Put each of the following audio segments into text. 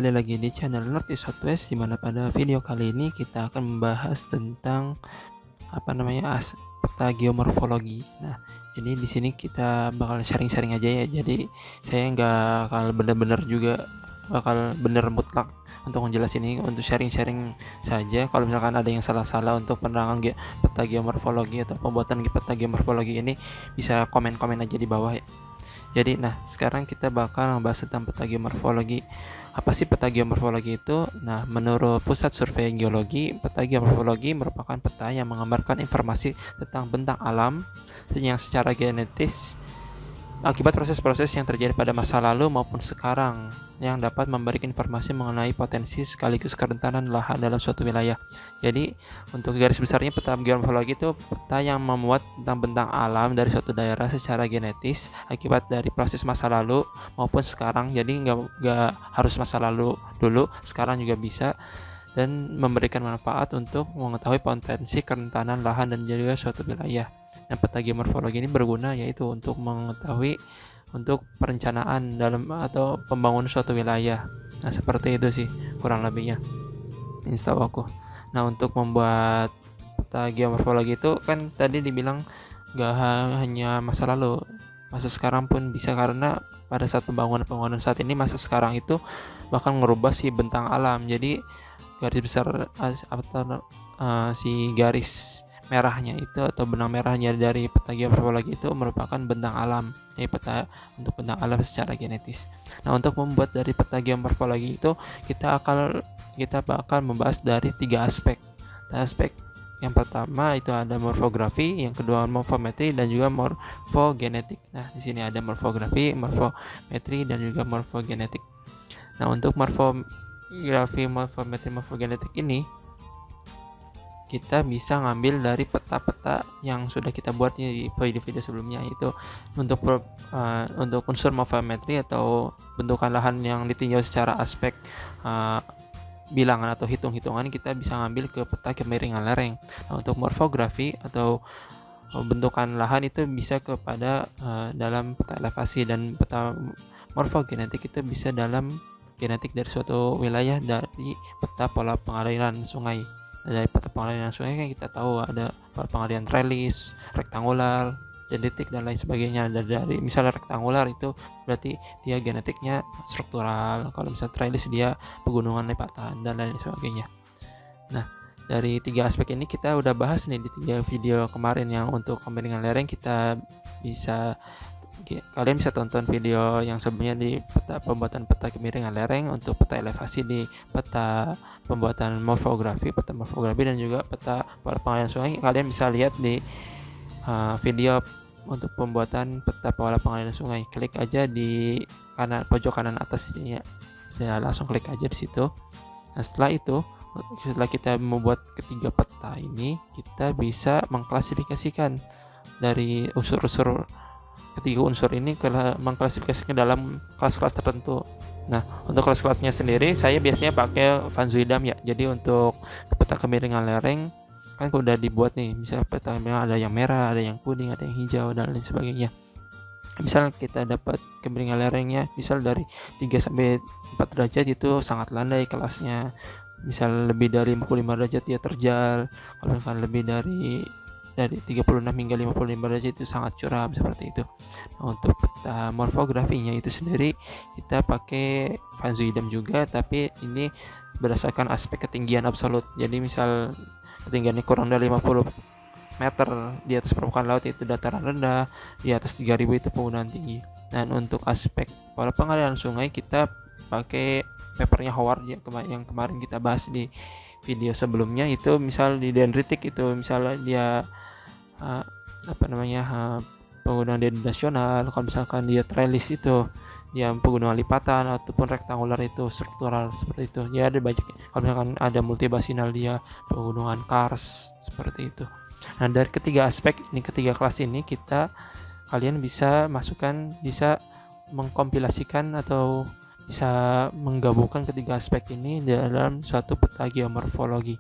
kembali lagi di channel Nerdy Southwest, di mana pada video kali ini kita akan membahas tentang peta geomorfologi. Nah, jadi di sini kita bakal sharing-sharing aja ya. Jadi saya nggak bakal bener-bener juga bakal bener mutlak untuk menjelaskan ini, untuk sharing-sharing saja. Kalau misalkan ada yang salah-salah untuk penerangan peta geomorfologi atau pembuatan peta geomorfologi ini, bisa komen-komen aja di bawah ya. Jadi sekarang kita bakal membahas tentang peta geomorfologi. Apa sih peta geomorfologi itu? Nah, menurut Pusat Survei Geologi, peta geomorfologi merupakan peta yang menggambarkan informasi tentang bentang alam yang secara genetis akibat proses-proses yang terjadi pada masa lalu maupun sekarang, yang dapat memberikan informasi mengenai potensi sekaligus kerentanan lahan dalam suatu wilayah. Jadi untuk garis besarnya, peta geomorfologi itu peta yang memuat tentang bentang alam dari suatu daerah secara genetis akibat dari proses masa lalu maupun sekarang. Jadi nggak harus masa lalu dulu, sekarang juga bisa, dan memberikan manfaat untuk mengetahui potensi kerentanan lahan dan juga suatu wilayah. Nah, peta geomorfologi ini berguna yaitu untuk mengetahui untuk perencanaan dalam atau pembangunan suatu wilayah. Nah, seperti itu sih kurang lebihnya, setahu aku. Nah, untuk membuat peta geomorfologi itu kan tadi dibilang gak hanya masa lalu, masa sekarang pun bisa, karena pada saat pembangunan saat ini, masa sekarang itu bahkan merubah si bentang alam. Jadi garis besar si garis merahnya itu atau benang merahnya dari peta geomorfologi itu merupakan bentang alam, peta untuk bentang alam secara genetis. Nah, untuk membuat dari peta geomorfologi itu kita bakal membahas dari 3 aspek. Aspek yang pertama itu ada morfografi, yang kedua morfometri, dan juga morfogenetik. Nah, di sini ada morfografi, morfometri, dan juga morfogenetik. Nah, untuk morfografi, morfometri, morfogenetik ini kita bisa ngambil dari peta-peta yang sudah kita buat di video-video sebelumnya, yaitu untuk unsur morfometri atau bentukan lahan yang ditinjau secara aspek bilangan atau hitung-hitungan, kita bisa ngambil ke peta kemiringan lereng. Nah, untuk morfografi atau bentukan lahan itu bisa kepada dalam peta elevasi, dan peta morfogenetik itu bisa dalam genetik dari suatu wilayah dari peta pola pengaliran sungai. Dari peta pengaliran sungai kan kita tahu ada pengaliran trellis, rektangular, dendritik, dan lain sebagainya. Dari misalnya rektangular itu berarti dia genetiknya struktural, kalau misalnya trellis dia pegunungan lipatan, dan lain sebagainya. Nah, dari 3 aspek ini kita udah bahas nih di 3 video kemarin. Yang untuk kemiringan lereng kalian bisa tonton video yang sebelumnya di pembuatan peta kemiringan lereng, untuk peta elevasi di peta pembuatan peta morfografi, dan juga peta pengaliran sungai kalian bisa lihat di video untuk pembuatan peta pola pengaliran sungai. Klik aja di pojok kanan atas ini ya, saya langsung klik aja di situ. Nah, setelah kita membuat ketiga peta ini, kita bisa mengklasifikasikan dari ketiga unsur ini mengklasifikasikan dalam kelas-kelas tertentu. Nah, untuk kelas-kelasnya sendiri saya biasanya pakai Van Zuidam ya. Jadi untuk peta kemiringan lereng kan udah dibuat nih, misalnya peta kemiringan ada yang merah, ada yang kuning, ada yang hijau, dan lain sebagainya. Misal kita dapat kemiringan lerengnya misal dari 3 sampai 4 derajat, itu sangat landai kelasnya. Misal lebih dari 55 derajat dia terjal, kalau misalkan lebih dari 36 hingga 55 derajat itu sangat curam, seperti itu. Nah, untuk peta morfografinya itu sendiri kita pakai Van Zuidam juga, tapi ini berdasarkan aspek ketinggian absolut. Jadi misal ketinggiannya kurang dari 50 meter di atas permukaan laut, itu dataran rendah, di atas 3000 itu penggunaan tinggi. Dan untuk aspek pola pengaliran sungai kita pakai papernya Howard ya, yang kemarin kita bahas di video sebelumnya. Itu misal di dendritik itu misalnya dia penggunaan dendritik nasional, kalau misalkan dia trellis itu dia pegunungan lipatan, ataupun rektangular itu struktural, seperti itu ya. Ada banyak, kalau misalkan ada multibasinal dia pegunungan kars, seperti itu. Nah, dari ketiga kelas ini kalian bisa mengkompilasikan atau bisa menggabungkan ketiga aspek ini dalam suatu peta geomorfologi.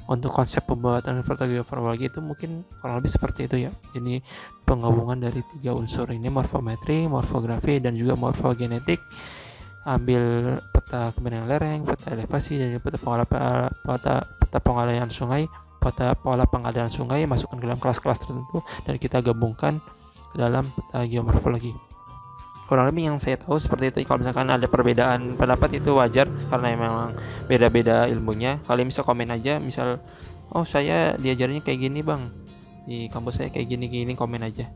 Untuk konsep pembuatan peta geomorfologi itu mungkin kurang lebih seperti itu ya. Jadi penggabungan dari 3 unsur ini, morfometri, morfografi, dan juga morfogenetik, ambil peta kemiringan lereng, peta elevasi, dan juga peta pengaliran sungai, peta pola pengaliran sungai, masukkan ke dalam kelas-kelas tertentu dan kita gabungkan ke dalam peta geomorfologi. Kurang lebih yang saya tahu seperti itu. Kalau misalkan ada perbedaan pendapat itu wajar karena memang beda-beda ilmunya. Kalian bisa komen aja, misal saya diajarnya kayak gini bang, di kampus saya kayak gini, komen aja.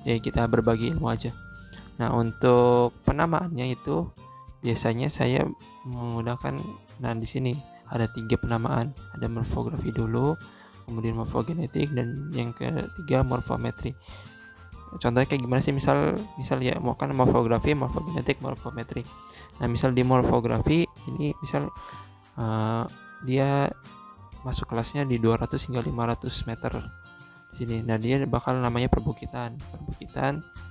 Jadi kita berbagi ilmu aja. Nah, untuk penamaannya itu biasanya saya menggunakan, di sini ada 3 penamaan. Ada morfografi dulu, kemudian morfogenetik, dan yang ketiga morfometri. Contohnya kayak gimana sih? Misal ya mau kan morfografi, morfogenetik, morfometri. Nah, misal di morfografi ini misal dia masuk kelasnya di 200 hingga 500 meter di sini. Nah, dia bakal namanya perbukitan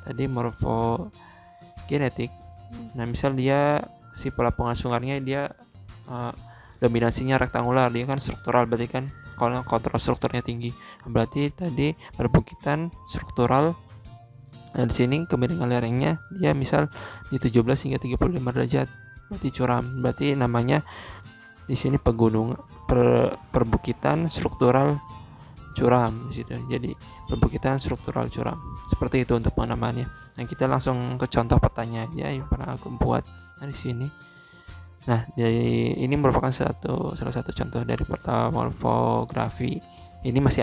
tadi morfogenetik. Nah, misal dia si pola pengasuhannya dia dominasinya rektangular, dia kan struktural, berarti kan kalau kontrol strukturnya tinggi, berarti tadi perbukitan struktural. Nah, di sini kemiringan lerengnya dia misal di 17 hingga 35 derajat, berarti curam. Berarti namanya di sini perbukitan struktural curam di situ. Jadi perbukitan struktural curam. Seperti itu untuk penamaannya. Nah, kita langsung ke contoh petanya aja yang pernah aku buat di sini. Nah, ini merupakan salah satu contoh dari peta morfografi. Ini masih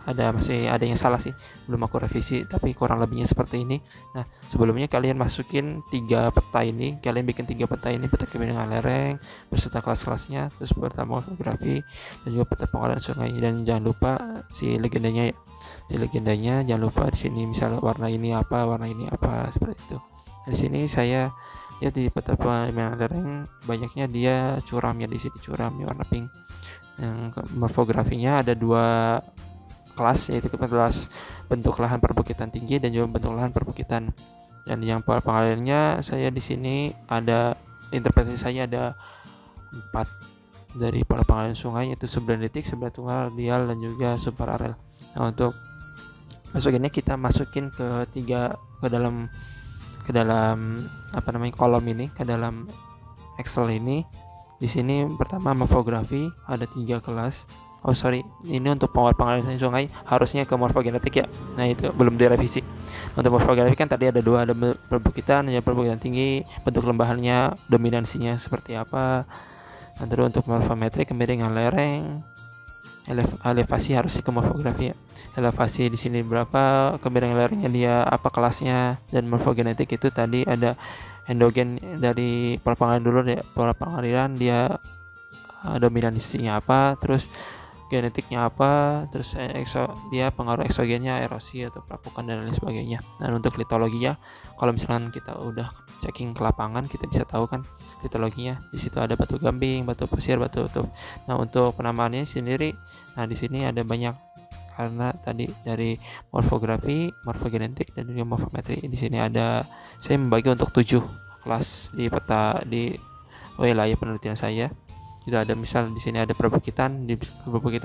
masih ada yang salah sih, belum aku revisi, tapi kurang lebihnya seperti ini. Nah, sebelumnya kalian masukin 3 peta ini, kalian bikin 3 peta ini, peta kemiringan lereng beserta kelas-kelasnya, terus peta morfografi dan juga peta pengaliran sungai. Dan jangan lupa si legendanya jangan lupa di sini, misalnya warna ini apa seperti itu. Nah, di sini saya lihat di peta pengaliran lereng banyaknya dia curam ya, di sini curam ya, warna pink. Yang morfografinya ada 2 kelas, yaitu kelas bentuk lahan perbukitan tinggi dan juga bentuk lahan perbukitan. Dan yang pola pengalirannya saya di sini ada interpretasi saya ada 4 dari pola pengaliran sungai, yaitu subdendritik, sublateral, radial, dan juga subparalel. Nah, untuk masukinnya kita masukin ke dalam kolom ini, ke dalam Excel ini. Di sini pertama morfografi ada 3 kelas. Ini untuk pengaliran sungai harusnya ke morfogenetik ya. Nah, itu belum direvisi. Untuk morfogenetik kan tadi ada 2, ada perbukitan tinggi, bentuk lembahannya, dominansinya seperti apa. Nah, terus untuk morfometri kemiringan lereng, elevasi harusnya ke morfografi ya. Elevasi di sini berapa, kemiringan lerengnya dia apa kelasnya, dan morfogenetik itu tadi ada endogen dari pola pengaliran dulu ya. Pola pengaliran dia dominansinya apa, terus genetiknya apa, terus dia pengaruh eksogennya, erosi atau perapukan dan lain sebagainya. Dan untuk litologinya, kalau misalkan kita udah checking ke lapangan, kita bisa tahu kan litologinya. Di situ ada batu gamping, batu pasir, batu tuh. Nah, untuk penamaannya sendiri, di sini ada banyak karena tadi dari morfografi, morfogenetik, dan juga morfometri. Di sini saya membagi untuk 7 kelas di peta di wilayah penelitian saya. Itu ada misal di sini ada perbukitan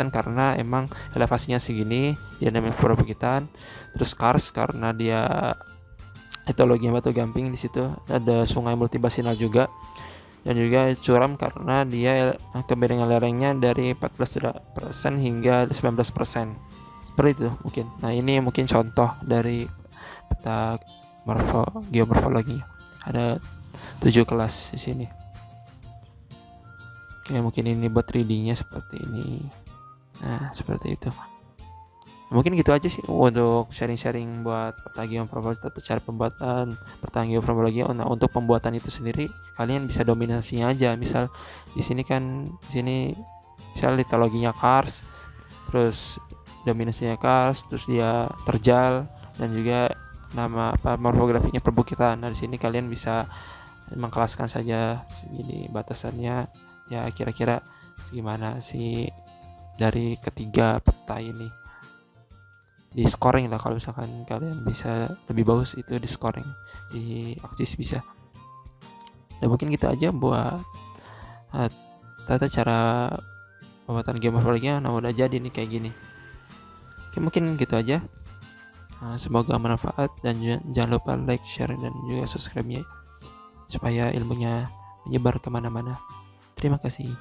karena emang elevasinya segini, dia namanya perbukitan. Terus kars karena dia etologinya batu gamping, di situ ada sungai multibasinal juga. Dan juga curam karena dia kemiringan lerengnya dari 14% hingga 19%. Seperti itu mungkin. Nah, ini mungkin contoh dari peta geomorfologi. Ada 7 kelas di sini. Oke, mungkin ini buat readingnya seperti ini. Nah, seperti itu. Mungkin gitu aja sih untuk sharing-sharing buat peta geomorfologi atau cara pembuatan peta geomorfologi. Nah, untuk pembuatan itu sendiri kalian bisa dominasinya aja. Misal di sini misal litologinya kars, terus dominasinya kars, terus dia terjal, dan juga morfografinya perbukitan. Nah, di sini kalian bisa mengkelaskan saja segini batasannya. Ya, kira-kira segimana sih dari ketiga peta ini. Di scoring lah, kalau misalkan kalian bisa lebih bagus itu di scoring di Axis bisa. Dan mungkin gitu aja buat tata cara pembuatan geomorfologinya. Nah, udah jadi nih kayak gini. Oke, mungkin gitu aja. Semoga bermanfaat, dan jangan lupa like, share, dan juga subscribe-nya. supaya ilmunya menyebar kemana-mana. Terima kasih.